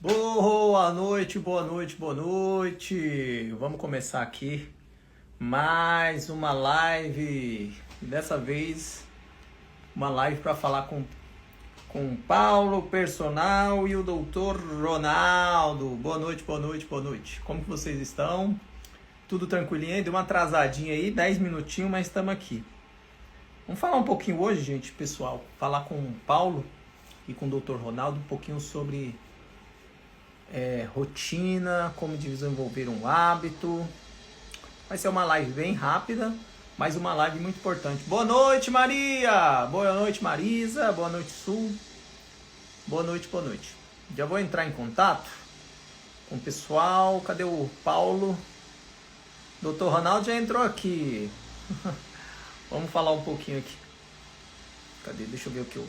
Boa noite, boa noite, boa noite. Vamos começar aqui mais uma live. Dessa vez, uma live para falar com o Paulo, personal e o doutor Ronaldo. Boa noite, boa noite, boa noite. Como que vocês estão? Tudo tranquilinho aí? Deu uma atrasadinha aí, 10 minutinhos, mas estamos aqui. Vamos falar um pouquinho hoje, gente, pessoal. Falar com o Paulo e com o doutor Ronaldo um pouquinho sobre rotina, como desenvolver um hábito. Vai ser uma live bem rápida, mas uma live muito importante. Boa noite, Maria! Boa noite, Marisa! Boa noite, Sul! Boa noite, boa noite. Já vou entrar em contato com o pessoal. Cadê o Paulo? Doutor Ronaldo já entrou aqui. Vamos falar um pouquinho aqui. Cadê? Deixa eu ver o que eu...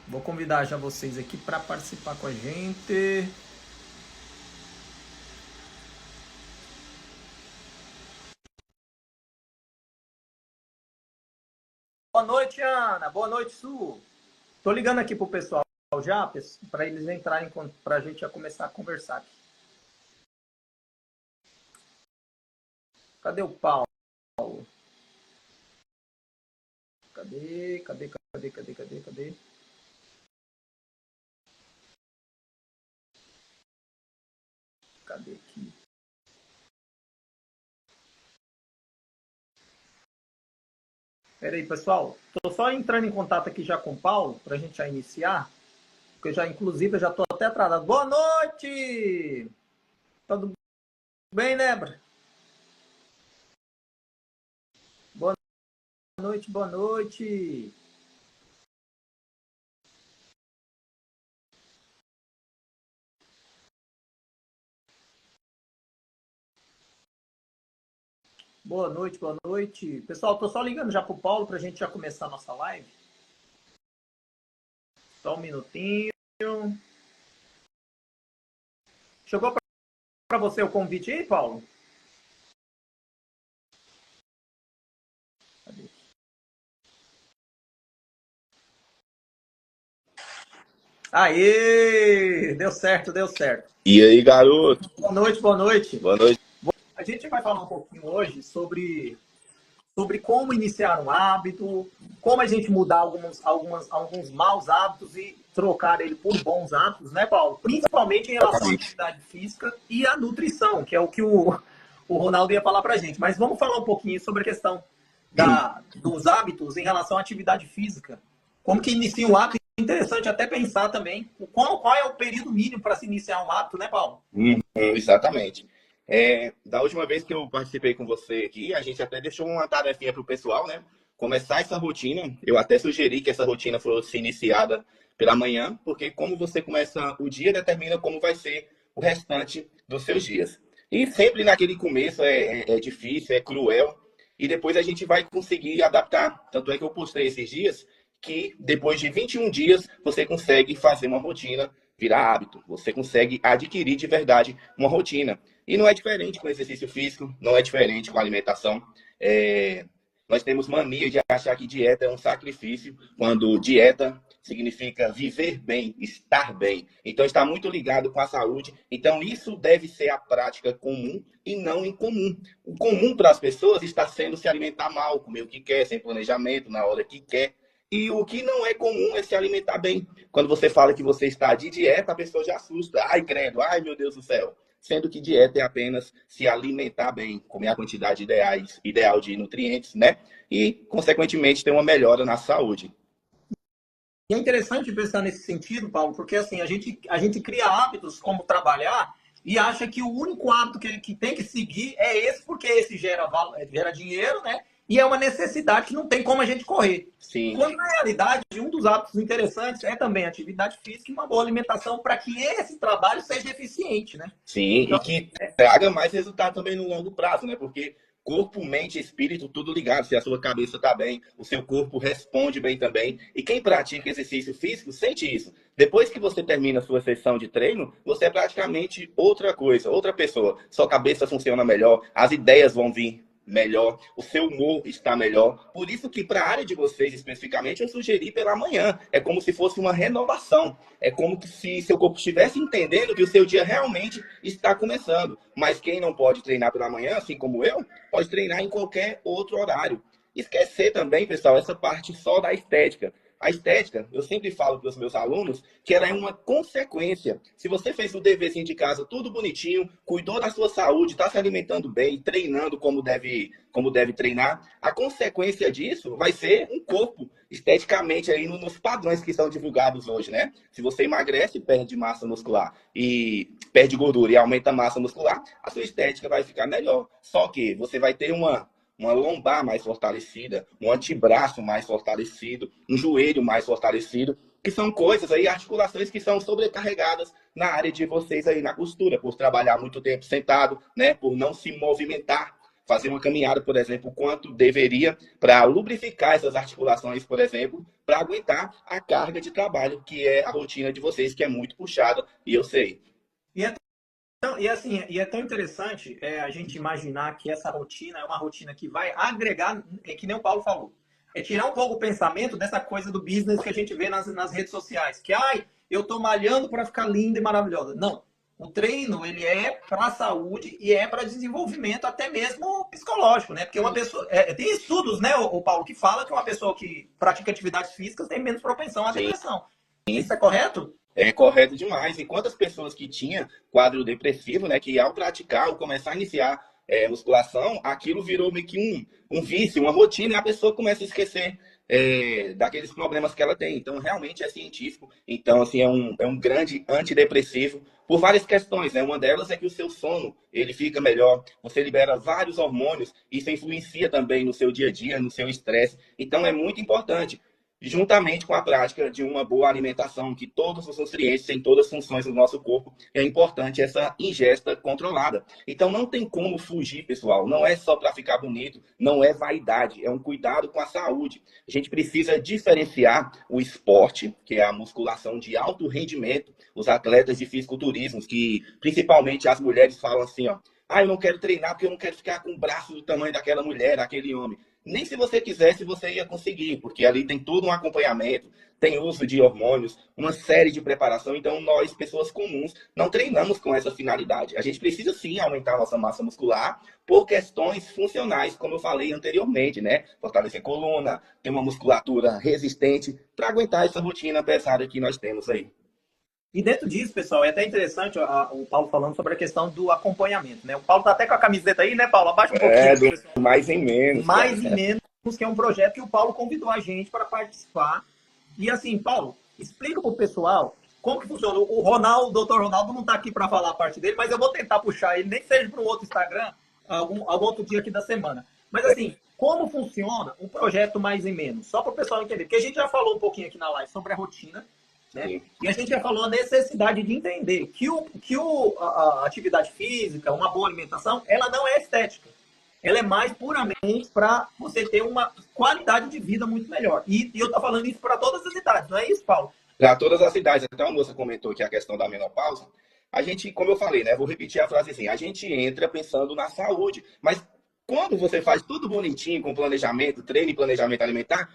Vou convidar já vocês aqui para participar com a gente. Boa noite, Ana. Boa noite, Su. Tô ligando aqui pro pessoal já, para eles entrarem, para a gente já começar a conversar aqui. Cadê o Paulo? Cadê? Cadê aqui? Pera aí, pessoal. Tô só entrando em contato aqui já com o Paulo, pra gente já iniciar. Porque inclusive, eu já tô até atrasado. Boa noite! Tudo bem, Nebra? Boa noite, boa noite. Boa noite, boa noite. Pessoal, tô só ligando já pro Paulo pra gente já começar a nossa live. Só um minutinho. Chegou para você o convite aí, Paulo? Cadê? Aê! Deu certo, deu certo. E aí, garoto? Boa noite, boa noite. Boa noite. A gente vai falar um pouquinho hoje sobre como iniciar um hábito, como a gente mudar alguns maus hábitos e trocar ele por bons hábitos, né, Paulo? Principalmente em relação à atividade física e à nutrição, que é o que o Ronaldo ia falar pra gente. Mas vamos falar um pouquinho sobre a questão dos hábitos em relação à atividade física. Como que inicia um hábito? Interessante até pensar também qual é o período mínimo para se iniciar um hábito, né, Paulo? Exatamente. Da última vez que eu participei com você aqui, a gente até deixou uma tarefinha para o pessoal, né? Começar essa rotina. Eu até sugeri que essa rotina fosse iniciada pela manhã, porque como você começa o dia, determina como vai ser o restante dos seus dias. E sempre naquele começo é difícil, é cruel, e depois a gente vai conseguir adaptar. Tanto é que eu postei esses dias que depois de 21 dias você consegue fazer uma rotina virar hábito. Você consegue adquirir de verdade uma rotina. E não é diferente com exercício físico, não é diferente com alimentação. Nós temos mania de achar que dieta é um sacrifício, quando dieta significa viver bem, estar bem. Então está muito ligado com a saúde. Então isso deve ser a prática comum e não incomum. O comum para as pessoas está sendo se alimentar mal, comer o que quer, sem planejamento, na hora que quer. E o que não é comum é se alimentar bem. Quando você fala que você está de dieta, a pessoa já assusta. Ai, credo, ai, meu Deus do céu. Sendo que dieta é apenas se alimentar bem, comer a quantidade ideal de nutrientes, né? E, consequentemente, ter uma melhora na saúde. E é interessante pensar nesse sentido, Paulo, porque assim, a gente cria hábitos como trabalhar e acha que o único hábito que tem que seguir é esse, porque esse gera dinheiro, né? E é uma necessidade que não tem como a gente correr. Sim. Quando, na realidade, um dos hábitos interessantes é também a atividade física e uma boa alimentação para que esse trabalho seja eficiente, né? Sim, então, e que traga mais resultado também no longo prazo, né? Porque corpo, mente, espírito, tudo ligado. Se a sua cabeça está bem, o seu corpo responde bem também. E quem pratica exercício físico sente isso. Depois que você termina a sua sessão de treino, você é praticamente outra coisa, outra pessoa. Sua cabeça funciona melhor, as ideias vão vir melhor, o seu humor está melhor. Por isso que para a área de vocês especificamente, eu sugeri pela manhã. É como se fosse uma renovação. É como se seu corpo estivesse entendendo que o seu dia realmente está começando. Mas quem não pode treinar pela manhã, assim como eu, pode treinar em qualquer outro horário. Esquecer também, pessoal, essa parte só da estética. A estética, eu sempre falo para os meus alunos que ela é uma consequência. Se você fez o deverzinho de casa tudo bonitinho, cuidou da sua saúde, está se alimentando bem, treinando como deve treinar, a consequência disso vai ser um corpo esteticamente aí nos padrões que são divulgados hoje, né? Se você emagrece, perde massa muscular e perde gordura e aumenta a massa muscular, a sua estética vai ficar melhor. Só que você vai ter uma lombar mais fortalecida, um antebraço mais fortalecido, um joelho mais fortalecido, que são coisas aí, articulações que são sobrecarregadas na área de vocês aí na costura, por trabalhar muito tempo sentado, né, por não se movimentar, fazer uma caminhada, por exemplo, quanto deveria para lubrificar essas articulações, por exemplo, para aguentar a carga de trabalho, que é a rotina de vocês, que é muito puxada, e eu sei. E é tão interessante a gente imaginar que essa rotina é uma rotina que vai agregar, que nem o Paulo falou, é tirar um pouco o pensamento dessa coisa do business que a gente vê nas redes sociais, que eu tô malhando para ficar linda e maravilhosa. Não, o treino ele é para a saúde e é para desenvolvimento até mesmo psicológico, né? Porque uma pessoa tem estudos, né, o Paulo, que fala que uma pessoa que pratica atividades físicas tem menos propensão à depressão. Isso é correto? É correto demais. E quantas pessoas que tinham quadro depressivo, né, que ao praticar, ao começar a iniciar musculação, aquilo virou meio que um vício, uma rotina, e a pessoa começa a esquecer daqueles problemas que ela tem. Então, realmente é científico. Então, assim, é um grande antidepressivo por várias questões, né? Uma delas é que o seu sono, ele fica melhor, você libera vários hormônios, isso influencia também no seu dia a dia, no seu estresse. Então, é muito importante, juntamente com a prática de uma boa alimentação, que todos os nutrientes têm todas as funções do nosso corpo, é importante essa ingesta controlada. Então não tem como fugir, pessoal. Não é só para ficar bonito, não é vaidade, é um cuidado com a saúde. A gente precisa diferenciar o esporte, que é a musculação de alto rendimento, os atletas de fisiculturismo, que principalmente as mulheres falam assim, ó, eu não quero treinar porque eu não quero ficar com o braço do tamanho daquela mulher, daquele homem. Nem se você quisesse, você ia conseguir, porque ali tem todo um acompanhamento, tem uso de hormônios, uma série de preparação. Então, nós, pessoas comuns, não treinamos com essa finalidade. A gente precisa, sim, aumentar a nossa massa muscular por questões funcionais, como eu falei anteriormente, né? Fortalecer a coluna, ter uma musculatura resistente para aguentar essa rotina pesada que nós temos aí. E dentro disso, pessoal, é até interessante o Paulo falando sobre a questão do acompanhamento, né? O Paulo tá até com a camiseta aí, né, Paulo? Abaixa um pouquinho. Do Mais em Menos. Mais e Menos, que é um projeto que o Paulo convidou a gente para participar. E assim, Paulo, explica pro pessoal como que funciona. O Ronaldo, o Dr. Ronaldo não tá aqui para falar a parte dele, mas eu vou tentar puxar ele, nem que seja para um outro Instagram, algum outro dia aqui da semana. Mas assim, como funciona o projeto Mais e Menos? Só para o pessoal entender, porque a gente já falou um pouquinho aqui na live sobre a rotina, né? E a gente já falou a necessidade de entender que a atividade física, uma boa alimentação, ela não é estética. Ela é mais puramente para você ter uma qualidade de vida muito melhor. E eu estou falando isso para todas as idades, não é isso, Paulo? Para todas as idades. Até a moça comentou que a questão da menopausa. A gente, como eu falei, né? Vou repetir a frase assim. A gente entra pensando na saúde, mas quando você faz tudo bonitinho, com planejamento, treino e planejamento alimentar,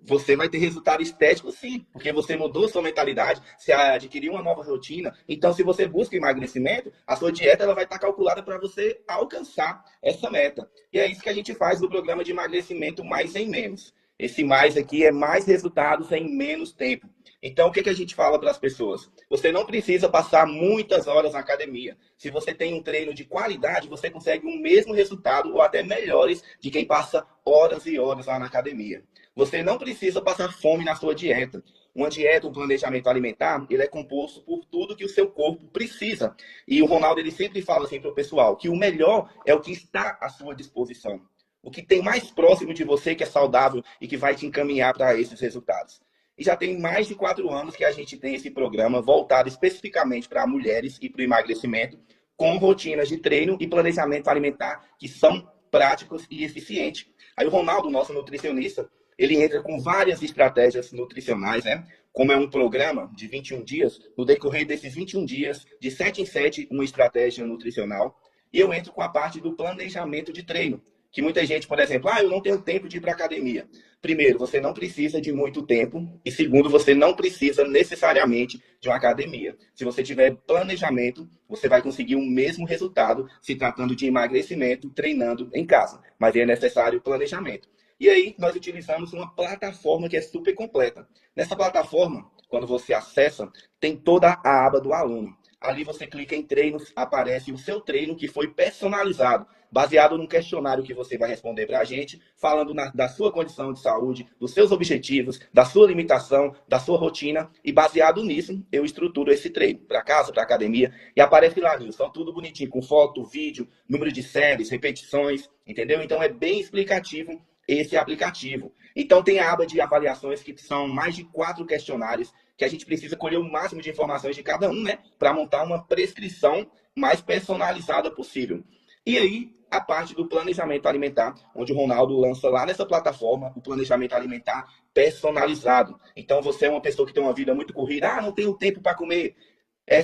você vai ter resultado estético, sim, porque você mudou sua mentalidade, você adquiriu uma nova rotina. Então, se você busca emagrecimento, a sua dieta ela vai estar calculada para você alcançar essa meta. E é isso que a gente faz no programa de emagrecimento Mais em Menos. Esse mais aqui é mais resultados em menos tempo. Então, o que a gente fala para as pessoas? Você não precisa passar muitas horas na academia. Se você tem um treino de qualidade, você consegue o mesmo resultado ou até melhores de quem passa horas e horas lá na academia. Você não precisa passar fome na sua dieta. Uma dieta, um planejamento alimentar, ele é composto por tudo que o seu corpo precisa. E o Ronaldo, ele sempre fala assim para o pessoal, que o melhor é o que está à sua disposição. O que tem mais próximo de você, que é saudável e que vai te encaminhar para esses resultados. E já tem mais de 4 anos que a gente tem esse programa voltado especificamente para mulheres e para o emagrecimento, com rotinas de treino e planejamento alimentar que são práticos e eficientes. Aí o Ronaldo, nosso nutricionista, ele entra com várias estratégias nutricionais, né? Como é um programa de 21 dias, no decorrer desses 21 dias, de 7 em 7, uma estratégia nutricional. E eu entro com a parte do planejamento de treino. que muita gente, por exemplo, eu não tenho tempo de ir para academia. Primeiro, você não precisa de muito tempo. E segundo, você não precisa necessariamente de uma academia. Se você tiver planejamento, você vai conseguir o mesmo resultado se tratando de emagrecimento, treinando em casa. Mas é necessário planejamento. E aí, nós utilizamos uma plataforma que é super completa. Nessa plataforma, quando você acessa, tem toda a aba do aluno. Ali você clica em treinos, aparece o seu treino que foi personalizado, baseado num questionário que você vai responder para a gente, falando da sua condição de saúde, dos seus objetivos, da sua limitação, da sua rotina, e baseado nisso, eu estruturo esse treino para casa, para academia, e aparece lá, Nilson, tudo bonitinho, com foto, vídeo, número de séries, repetições, entendeu? Então é bem explicativo esse aplicativo. Então tem a aba de avaliações, que são mais de 4 questionários, que a gente precisa colher o máximo de informações de cada um, né? Para montar uma prescrição mais personalizada possível. E aí, a parte do planejamento alimentar, onde o Ronaldo lança lá nessa plataforma o planejamento alimentar personalizado. Então, você é uma pessoa que tem uma vida muito corrida, não tenho tempo para comer,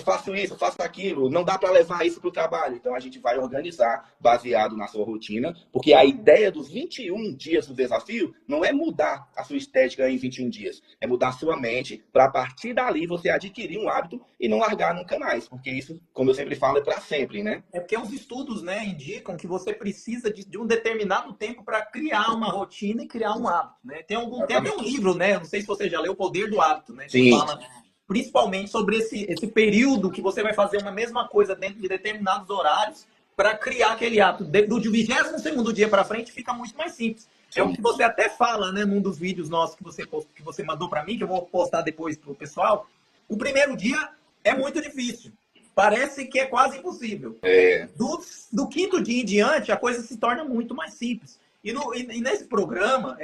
faço isso, faço aquilo, não dá para levar isso para o trabalho. Então, a gente vai organizar baseado na sua rotina, porque a ideia dos 21 dias do desafio não é mudar a sua estética em 21 dias, é mudar a sua mente para, a partir dali, você adquirir um hábito e não largar nunca mais, porque isso, como eu sempre falo, é para sempre, né? É porque os estudos, né, indicam que você precisa de um determinado tempo para criar uma rotina e criar um hábito, né? Tem até um livro, né? Não sei se você já leu, O Poder do Hábito, né? Que Sim. fala principalmente sobre esse período que você vai fazer uma mesma coisa dentro de determinados horários para criar aquele hábito. Do 22º dia para frente fica muito mais simples. É o que você até fala, né, num dos vídeos nossos que você mandou para mim, que eu vou postar depois para o pessoal. O primeiro dia é muito difícil. Parece que é quase impossível. Do 5º dia em diante, a coisa se torna muito mais simples. E nesse programa,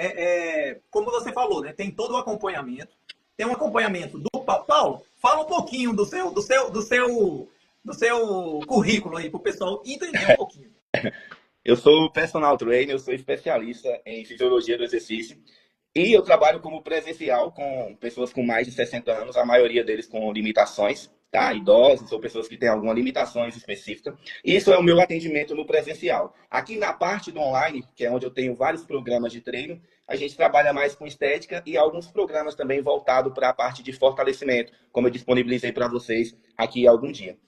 como você falou, né, tem todo o acompanhamento. Tem um acompanhamento do Paulo. Fala um pouquinho do seu currículo aí para o pessoal entender um pouquinho. Eu sou personal trainer, eu sou especialista em fisiologia do exercício e eu trabalho como presencial com pessoas com mais de 60 anos, a maioria deles com limitações, tá? Idosos ou pessoas que têm alguma limitações específica. Isso é o meu atendimento no presencial. Aqui na parte do online, que é onde eu tenho vários programas de treino, a gente trabalha mais com estética e alguns programas também voltados para a parte de fortalecimento, como eu disponibilizei para vocês aqui algum dia,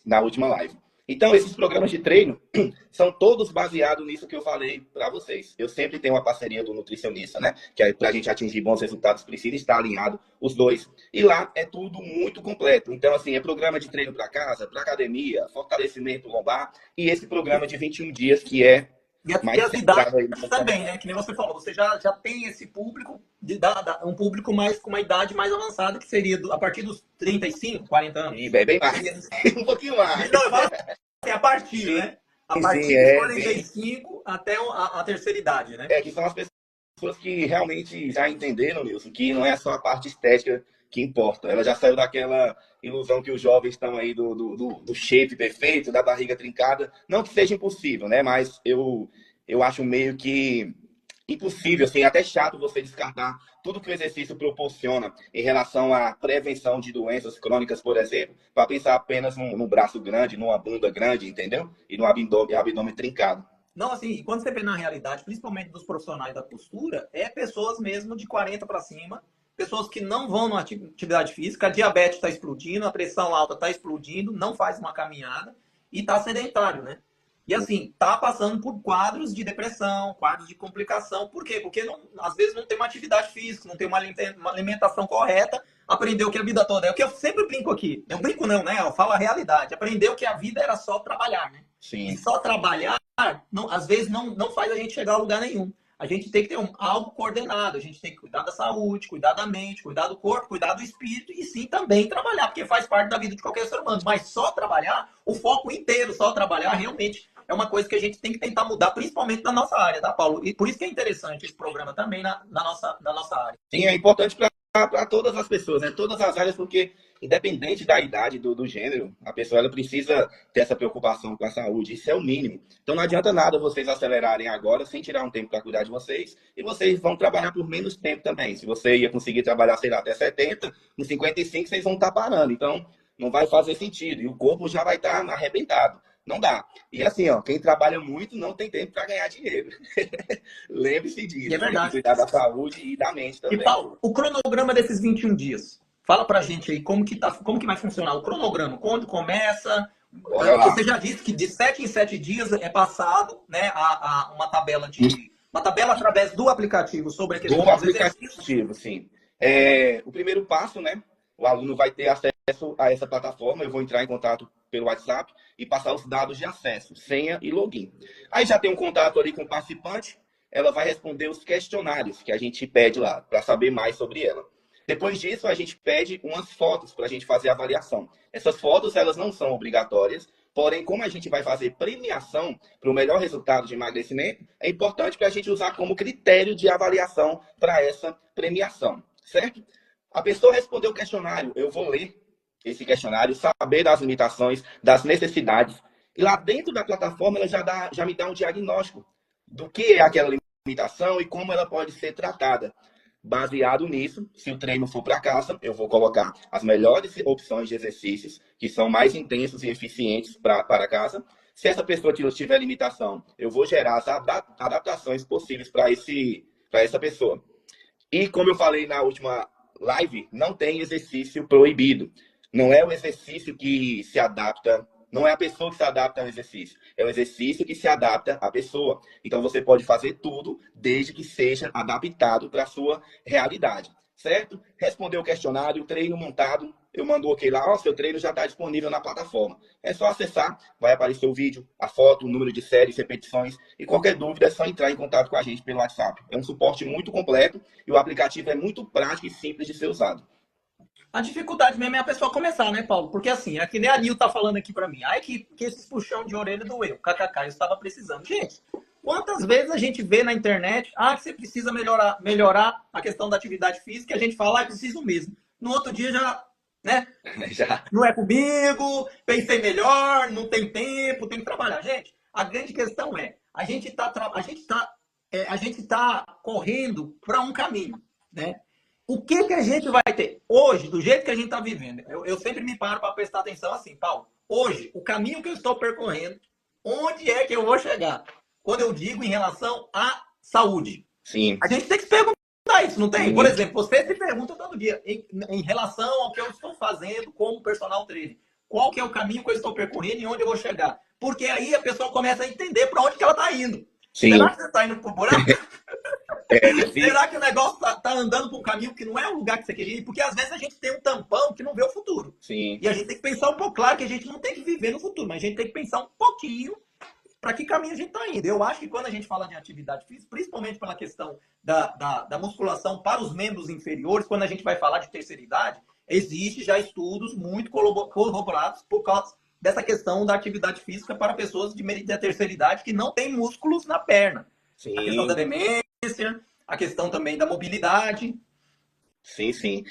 na última live. Então, esses programas de treino são todos baseados nisso que eu falei para vocês. Eu sempre tenho uma parceria do nutricionista, né? Que é para a gente atingir bons resultados, precisa estar alinhado os dois. E lá é tudo muito completo. Então, assim, é programa de treino para casa, para academia, fortalecimento lombar e esse programa de 21 dias que é E as idades também, né? Que nem você falou, você já tem esse público, um público mais com uma idade mais avançada, que seria a partir dos 35, 40 anos. E bem mais. Um pouquinho mais. Não, eu falo assim, a partir, né? A partir dos 45 até a terceira idade, né? Que são as pessoas que realmente já entenderam, Nilson, que não é só a parte estética que importa. Ela já saiu daquela ilusão que os jovens estão aí do shape perfeito, da barriga trincada. Não que seja impossível, né? Mas eu acho meio que impossível, assim, até chato você descartar tudo que o exercício proporciona em relação à prevenção de doenças crônicas, por exemplo, para pensar apenas num braço grande, numa bunda grande, entendeu? E no abdômen trincado. Não, assim, quando você vê na realidade, principalmente dos profissionais da costura, é pessoas mesmo de 40 para cima, pessoas que não vão na atividade física, a diabetes está explodindo, a pressão alta está explodindo, não faz uma caminhada e está sedentário, né? E assim, tá passando por quadros de depressão, quadros de complicação. Por quê? Porque às vezes não tem uma atividade física, não tem uma alimentação correta, aprendeu que a vida toda... É o que eu sempre brinco aqui. Eu brinco não, né? Eu falo a realidade. Aprendeu que a vida era só trabalhar, né? Sim. E só trabalhar, às vezes, não faz a gente chegar a lugar nenhum. A gente tem que ter algo coordenado. A gente tem que cuidar da saúde, cuidar da mente, cuidar do corpo, cuidar do espírito e sim também trabalhar, porque faz parte da vida de qualquer ser humano. Mas só trabalhar, o foco inteiro, só trabalhar, realmente é uma coisa que a gente tem que tentar mudar, principalmente na nossa área, tá, Paulo? E por isso que é interessante esse programa também na nossa área. Sim, é importante para todas as pessoas, né? Todas as áreas, porque independente da idade, do gênero, a pessoa ela precisa ter essa preocupação com a saúde. Isso é o mínimo. Então não adianta nada vocês acelerarem agora sem tirar um tempo para cuidar de vocês e vocês vão trabalhar por menos tempo também. Se você ia conseguir trabalhar, sei lá, até 70, nos 55 vocês vão estar parando. Então não vai fazer sentido e o corpo já vai estar arrebentado. Não dá. E assim, ó, quem trabalha muito não tem tempo para ganhar dinheiro. Lembre-se E é disso. Tem que verdade. cuidar da saúde e da mente E também. Paulo, o cronograma desses 21 dias. Fala pra gente aí como que vai funcionar o cronograma, quando começa. Bora lá. Você já disse que de 7 em 7 dias é passado, né, uma tabela através do aplicativo sobre a Do questão dos exercícios. aplicativo, sim. O primeiro passo, né? O aluno vai ter acesso a essa plataforma. Eu vou entrar em contato pelo WhatsApp e passar os dados de acesso, senha e login. Aí já tem um contato ali com o participante. Ela vai responder os questionários que a gente pede lá para saber mais sobre ela. Depois disso, a gente pede umas fotos para a gente fazer a avaliação. Essas fotos, elas não são obrigatórias, porém, como a gente vai fazer premiação para o melhor resultado de emagrecimento, é importante para a gente usar como critério de avaliação para essa premiação, certo? A pessoa respondeu o questionário, eu vou ler esse questionário, saber das limitações, das necessidades, e lá dentro da plataforma ela já me dá um diagnóstico do que é aquela limitação e como ela pode ser tratada. Baseado nisso, se o treino for para casa, eu vou colocar as melhores opções de exercícios, que são mais intensos e eficientes para casa. Se essa pessoa tiver limitação, eu vou gerar as adaptações possíveis para essa pessoa. E como eu falei na última live, não tem exercício proibido. Não é o exercício que se adapta, não é a pessoa que se adapta ao exercício, é o exercício que se adapta à pessoa. Então você pode fazer tudo desde que seja adaptado para a sua realidade, certo? Respondeu o questionário, treino montado, eu mando ok lá, ó, seu treino já está disponível na plataforma. É só acessar, vai aparecer o vídeo, a foto, o número de séries, repetições, e qualquer dúvida é só entrar em contato com a gente pelo WhatsApp. É um suporte muito completo e o aplicativo é muito prático e simples de ser usado. A dificuldade mesmo é a pessoa começar, né, Paulo? Porque assim, é que nem a Nil tá falando aqui pra mim. Ai, que esses puxão de orelha doeu. KKK, eu estava precisando. Gente, quantas vezes a gente vê na internet, que você precisa melhorar a questão da atividade física, e a gente fala, preciso mesmo. No outro dia já, né? Já. Não é comigo, pensei melhor, não tem tempo, tem que trabalhar. Gente, a grande questão é, a gente tá correndo para um caminho, né? O que a gente vai ter hoje, do jeito que a gente está vivendo? Eu sempre me paro para prestar atenção assim, Paulo. Hoje, o caminho que eu estou percorrendo, onde é que eu vou chegar? Quando eu digo em relação à saúde. Sim. A gente tem que se perguntar isso, não tem? Por exemplo, você se pergunta todo dia em relação ao que eu estou fazendo como personal trainer. Qual que é o caminho que eu estou percorrendo e onde eu vou chegar? Porque aí a pessoa começa a entender para onde que ela está indo. Sim. Será que você está indo para o buraco? Sim. Será que o negócio tá andando por um caminho que não é o lugar que você queria ir? Porque às vezes a gente tem um tampão que não vê o futuro. Sim. E a gente tem que pensar um pouco. Claro que a gente não tem que viver no futuro, mas a gente tem que pensar um pouquinho para que caminho a gente está indo. Eu acho que quando a gente fala de atividade física, principalmente pela questão da musculação para os membros inferiores, quando a gente vai falar de terceira idade, existe já estudos muito corroborados por causa dessa questão da atividade física para pessoas da terceira idade que não têm músculos na perna. Sim. A questão da demência, a questão também da mobilidade. Sim, sim.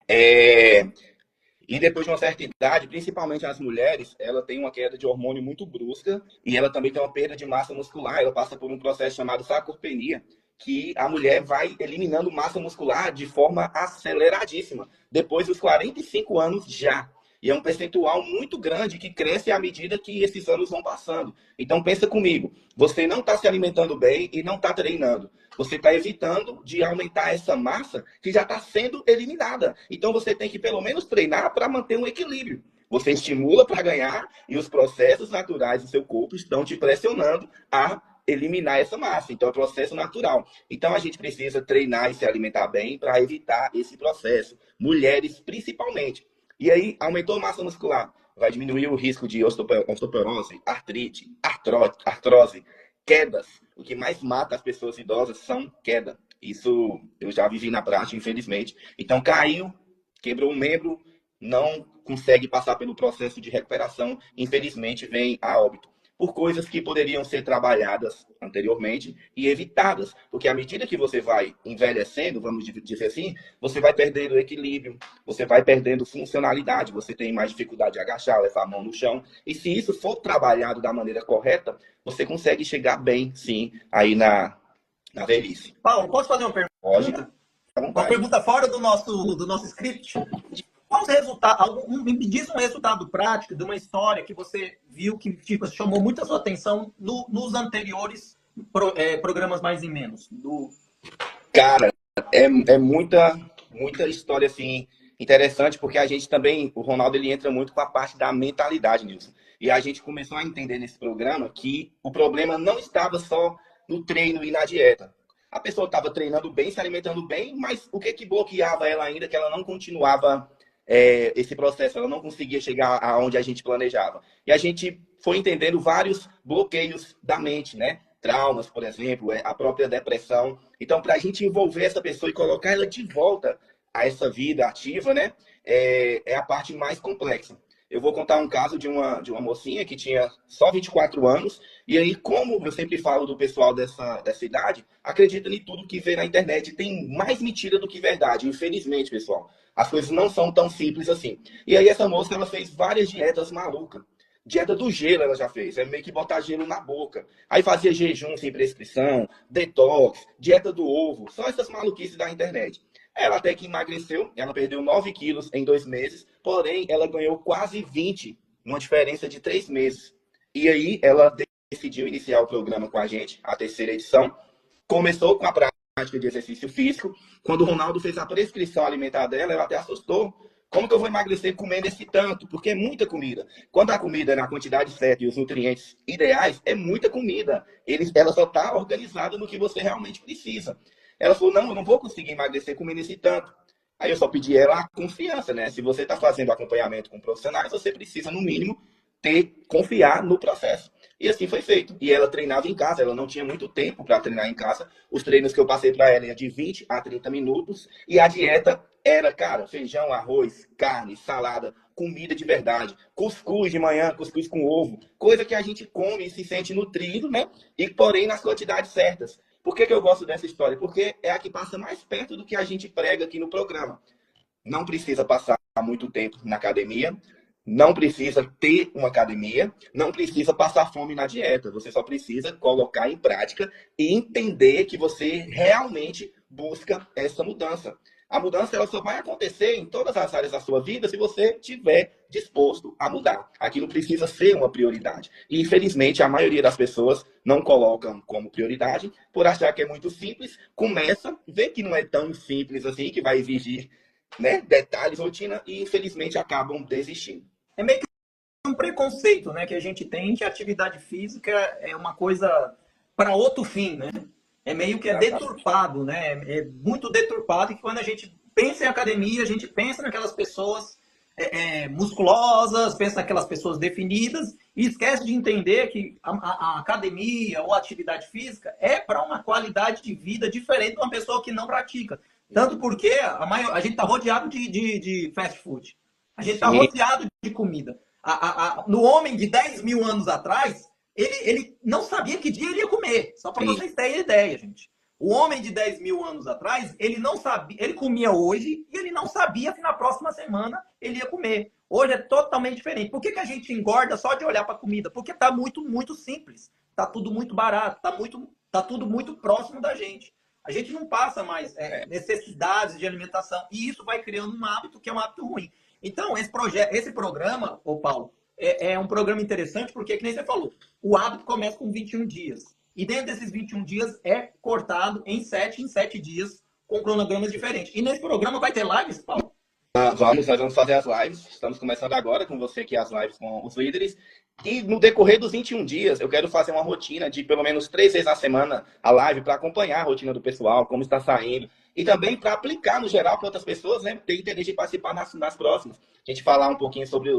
E depois de uma certa idade, principalmente as mulheres, ela tem uma queda de hormônio muito brusca e ela também tem uma perda de massa muscular. Ela passa por um processo chamado sarcopenia, que a mulher vai eliminando massa muscular de forma aceleradíssima, depois dos 45 anos já. E é um percentual muito grande que cresce à medida que esses anos vão passando. Então pensa comigo, você não está se alimentando bem e não está treinando. Você está evitando de aumentar essa massa que já está sendo eliminada. Então você tem que pelo menos treinar para manter um equilíbrio. Você estimula para ganhar e os processos naturais do seu corpo estão te pressionando a eliminar essa massa. Então é um processo natural. Então a gente precisa treinar e se alimentar bem para evitar esse processo. Mulheres principalmente. E aí, aumentou a massa muscular, vai diminuir o risco de osteoporose, artrite, artrose, quedas. O que mais mata as pessoas idosas são queda. Isso eu já vivi na prática, infelizmente. Então, caiu, quebrou um membro, não consegue passar pelo processo de recuperação, infelizmente vem a óbito. Por coisas que poderiam ser trabalhadas anteriormente e evitadas. Porque à medida que você vai envelhecendo, vamos dizer assim, você vai perdendo equilíbrio, você vai perdendo funcionalidade, você tem mais dificuldade de agachar, levar a mão no chão. E se isso for trabalhado da maneira correta, você consegue chegar bem, sim, aí na Paulo, posso fazer uma pergunta? Pode. Uma pergunta fora do nosso script? qual os resultados? Me diz um resultado prático de uma história que você viu que tipo, chamou muito a sua atenção nos anteriores programas mais e menos. Cara, é muita história assim interessante, porque a gente também, o Ronaldo ele entra muito com a parte da mentalidade, Nilson. E a gente começou a entender nesse programa que o problema não estava só no treino e na dieta. A pessoa estava treinando bem, se alimentando bem, mas o que bloqueava ela ainda, que ela não continuava esse processo, ela não conseguia chegar aonde a gente planejava. E a gente foi entendendo vários bloqueios da mente, né? Traumas, por exemplo, a própria depressão. Então, para a gente envolver essa pessoa e colocar ela de volta a essa vida ativa, né? É a parte mais complexa. Eu vou contar um caso de uma mocinha que tinha só 24 anos, e aí, como eu sempre falo do pessoal dessa idade, acredita em tudo que vê na internet. Tem mais mentira do que verdade, infelizmente, pessoal. As coisas não são tão simples assim. E aí, essa moça, ela fez várias dietas malucas. Dieta do gelo ela já fez, é meio que botar gelo na boca. Aí fazia jejum sem prescrição, detox, dieta do ovo, só essas maluquices da internet. Ela até que emagreceu, ela perdeu 9 quilos em 2 meses, porém ela ganhou quase 20, numa diferença de 3 meses. E aí ela decidiu iniciar o programa com a gente, a terceira edição. Começou com a prática de exercício físico. Quando o Ronaldo fez a prescrição alimentar dela, ela até assustou. Como que eu vou emagrecer comendo esse tanto? Porque é muita comida. Quando a comida é na quantidade certa e os nutrientes ideais, é muita comida. Ela só está organizada no que você realmente precisa. Ela falou, não, eu não vou conseguir emagrecer comendo esse tanto. Aí eu só pedi ela a confiança, né? Se você está fazendo acompanhamento com profissionais, você precisa, no mínimo, confiar no processo. E assim foi feito. E ela treinava em casa, ela não tinha muito tempo para treinar em casa. Os treinos que eu passei para ela eram de 20 a 30 minutos. E a dieta era, cara, feijão, arroz, carne, salada, comida de verdade. Cuscuz de manhã, cuscuz com ovo. Coisa que a gente come e se sente nutrido, né? E porém nas quantidades certas. Por que eu gosto dessa história? Porque é a que passa mais perto do que a gente prega aqui no programa. Não precisa passar muito tempo na academia, não precisa ter uma academia, não precisa passar fome na dieta. Você só precisa colocar em prática e entender que você realmente busca essa mudança. A mudança ela só vai acontecer em todas as áreas da sua vida se você estiver disposto a mudar. Aquilo precisa ser uma prioridade. E, infelizmente, a maioria das pessoas não colocam como prioridade por achar que é muito simples, começa, vê que não é tão simples assim, que vai exigir, né, detalhes, rotina, e, infelizmente, acabam desistindo. É meio que um preconceito, né, que a gente tem que a atividade física é uma coisa para outro fim, né? É meio que deturpado, né? É muito deturpado, que quando a gente pensa em academia, a gente pensa naquelas pessoas musculosas, pensa naquelas pessoas definidas e esquece de entender que a academia ou a atividade física é para uma qualidade de vida diferente de uma pessoa que não pratica. Tanto porque a gente está rodeado de fast food. A gente está rodeado de comida. No homem de 10 mil anos atrás, ele não sabia que dia ele ia comer. Só para vocês terem ideia, gente. O homem de 10 mil anos atrás, ele não sabia, ele comia hoje e ele não sabia se na próxima semana ele ia comer. Hoje é totalmente diferente. Por que a gente engorda só de olhar para a comida? Porque está muito, muito simples. Está tudo muito barato, tá tudo muito próximo da gente. A gente não passa mais necessidades de alimentação. E isso vai criando um hábito que é um hábito ruim. Então, esse programa, ô Paulo, é um programa interessante porque, que nem você falou, o hábito começa com 21 dias. E dentro desses 21 dias é cortado em 7 dias, com cronogramas diferentes. E nesse programa vai ter lives, Paulo? Nós vamos fazer as lives. Estamos começando agora com você aqui, as lives com os líderes. E no decorrer dos 21 dias, eu quero fazer uma rotina de pelo menos 3 vezes na semana a live para acompanhar a rotina do pessoal, como está saindo. E também para aplicar no geral para outras pessoas, né? Ter interesse de participar nas próximas. A gente falar um pouquinho sobre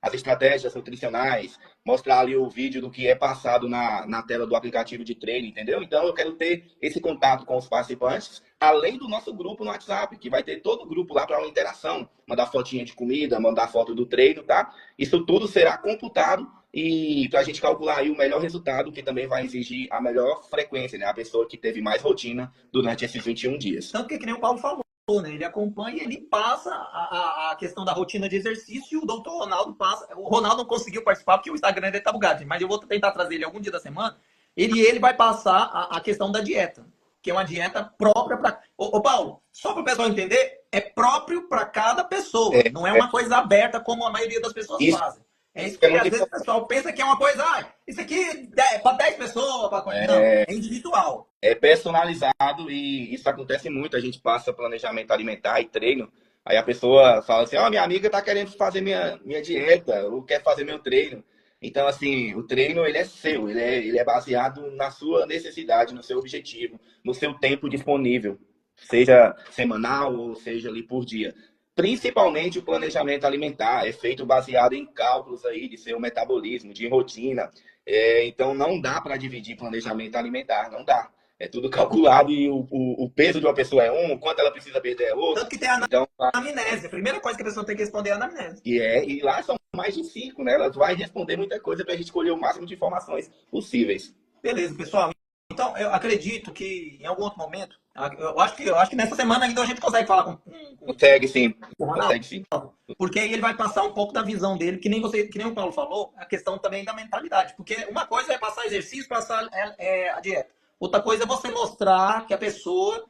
as estratégias nutricionais, mostrar ali o vídeo do que é passado na tela do aplicativo de treino, entendeu? Então eu quero ter esse contato com os participantes, além do nosso grupo no WhatsApp, que vai ter todo o grupo lá para uma interação. Mandar fotinha de comida, mandar foto do treino, tá? Isso tudo será computado e para a gente calcular aí o melhor resultado, que também vai exigir a melhor frequência, né? A pessoa que teve mais rotina durante esses 21 dias. Tanto que nem o Paulo falou, né? Ele acompanha, ele passa a questão da rotina de exercício e o doutor Ronaldo passa. O Ronaldo não conseguiu participar porque o Instagram dele tá bugado, mas eu vou tentar trazer ele algum dia da semana. Ele vai passar a questão da dieta. que é uma dieta própria para... Ô, Paulo, só para o pessoal entender, é próprio para cada pessoa. Não é uma coisa aberta como a maioria das pessoas Isso fazem. É isso é que muito às vezes o pessoal pensa que é uma coisa, isso aqui é para 10 pessoas, não, é individual. É personalizado e isso acontece muito. A gente passa planejamento alimentar e treino. Aí a pessoa fala assim: Ó, minha amiga tá querendo fazer minha dieta, ou quer fazer meu treino. Então, assim, o treino ele é seu, ele é baseado na sua necessidade, no seu objetivo, no seu tempo disponível, seja semanal ou seja ali por dia. Principalmente o planejamento alimentar é feito baseado em cálculos aí de seu metabolismo, de rotina. Então não dá para dividir planejamento alimentar, não dá. É tudo calculado e o peso de uma pessoa é um, o quanto ela precisa perder é outro. Tanto que tem a Então, anamnese. A primeira coisa que a pessoa tem que responder é a anamnese. e lá são mais de 5, né? Ela vai responder muita coisa para a gente escolher o máximo de informações possíveis. Beleza, pessoal. Então, eu acredito que em algum outro momento, eu acho que nessa semana ainda a gente consegue falar com Consegue sim, o Ronaldo, consegue sim. porque aí ele vai passar um pouco da visão dele, que nem o Paulo falou, a questão também da mentalidade. Porque uma coisa é passar exercício, passar a dieta. Outra coisa é você mostrar que a pessoa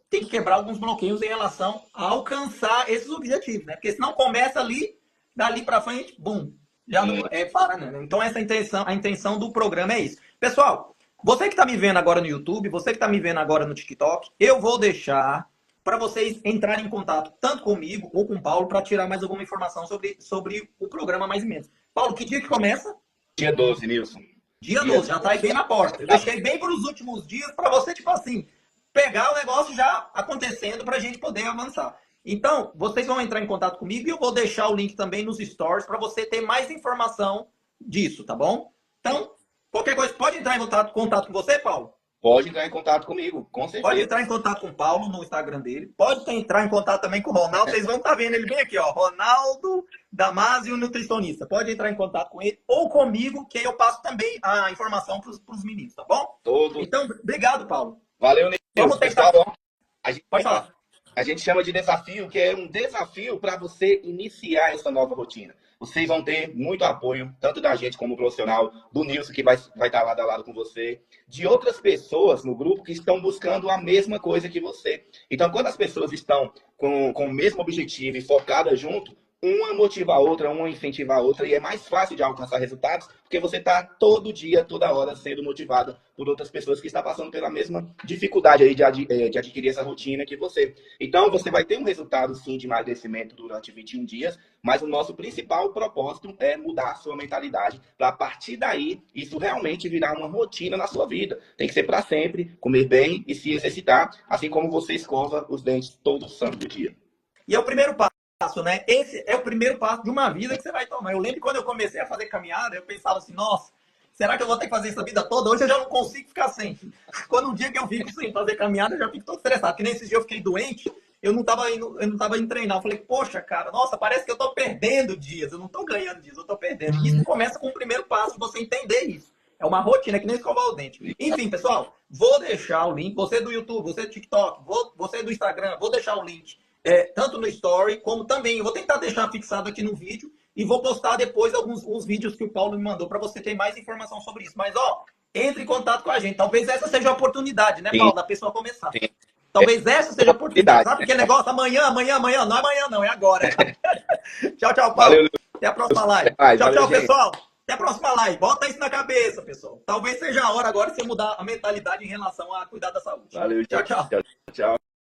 tem que quebrar alguns bloqueios em relação a alcançar esses objetivos, né? Porque senão começa ali, dali para frente, bum, já não, para, né? Então essa a intenção do programa é isso. Pessoal, você que está me vendo agora no YouTube, você que está me vendo agora no TikTok, eu vou deixar para vocês entrarem em contato tanto comigo ou com o Paulo para tirar mais alguma informação sobre o programa Mais ou menos. Paulo, que dia que começa? Dia 12, Nilson. Dia 12, já tá aí bem na porta. Eu deixei bem para os últimos dias para você, tipo assim, pegar o negócio já acontecendo para a gente poder avançar. Então, vocês vão entrar em contato comigo e eu vou deixar o link também nos stories para você ter mais informação disso, tá bom? Então, qualquer coisa, pode entrar em contato com você, Paulo? Pode entrar em contato comigo, com certeza. Pode entrar em contato com o Paulo no Instagram dele. Pode entrar em contato também com o Ronaldo. Vocês vão estar vendo ele bem aqui, ó. Ronaldo Damasio, nutricionista. Pode entrar em contato com ele ou comigo, que eu passo também a informação para os meninos, tá bom? Todo. Então, obrigado, Paulo. Valeu, Nilson. Vamos tentar. Pode falar. A gente chama de desafio, que é um desafio para você iniciar essa nova rotina. Vocês vão ter muito apoio, tanto da gente como profissional, do Nilson, que vai estar lado a lado com você, de outras pessoas no grupo que estão buscando a mesma coisa que você. Então, quando as pessoas estão com o mesmo objetivo e focadas junto, uma motiva a outra, uma incentiva a outra, e é mais fácil de alcançar resultados, porque você está todo dia, toda hora, sendo motivado por outras pessoas que estão passando pela mesma dificuldade aí de adquirir essa rotina que você. Então, você vai ter um resultado, sim, de emagrecimento durante 21 dias, mas o nosso principal propósito é mudar a sua mentalidade, para a partir daí, isso realmente virar uma rotina na sua vida. Tem que ser para sempre, comer bem e se exercitar, assim como você escova os dentes todo santo dia. E é o primeiro passo, né? Esse é o primeiro passo de uma vida que você vai tomar. Eu lembro que quando eu comecei a fazer caminhada, eu pensava assim, nossa, será que eu vou ter que fazer isso a vida toda? Hoje eu já não consigo ficar sem. Quando um dia que eu fico sem fazer caminhada, eu já fico todo estressado. Porque nesse dia eu fiquei doente, eu não tava indo treinar. Eu falei, poxa, cara, nossa, parece que eu tô perdendo dias. Eu não tô ganhando dias, eu tô perdendo. Isso começa com o primeiro passo, você entender isso. É uma rotina, que nem escovar o dente. Enfim, pessoal, vou deixar o link. Você do YouTube, você do TikTok, você do Instagram, vou deixar o link. Tanto no Story, como também, eu vou tentar deixar fixado aqui no vídeo e vou postar depois alguns vídeos que o Paulo me mandou para você ter mais informação sobre isso. Mas, entre em contato com a gente. Talvez essa seja a oportunidade, né, Paulo, da pessoa começar. Sim. Talvez essa seja a oportunidade. Sabe aquele negócio? Amanhã. Não é amanhã, não, é agora. Tchau, Paulo. Valeu. Até a próxima live. Tchau, pessoal. Até a próxima live. Bota isso na cabeça, pessoal. Talvez seja a hora agora de você mudar a mentalidade em relação a cuidar da saúde. Valeu, tchau.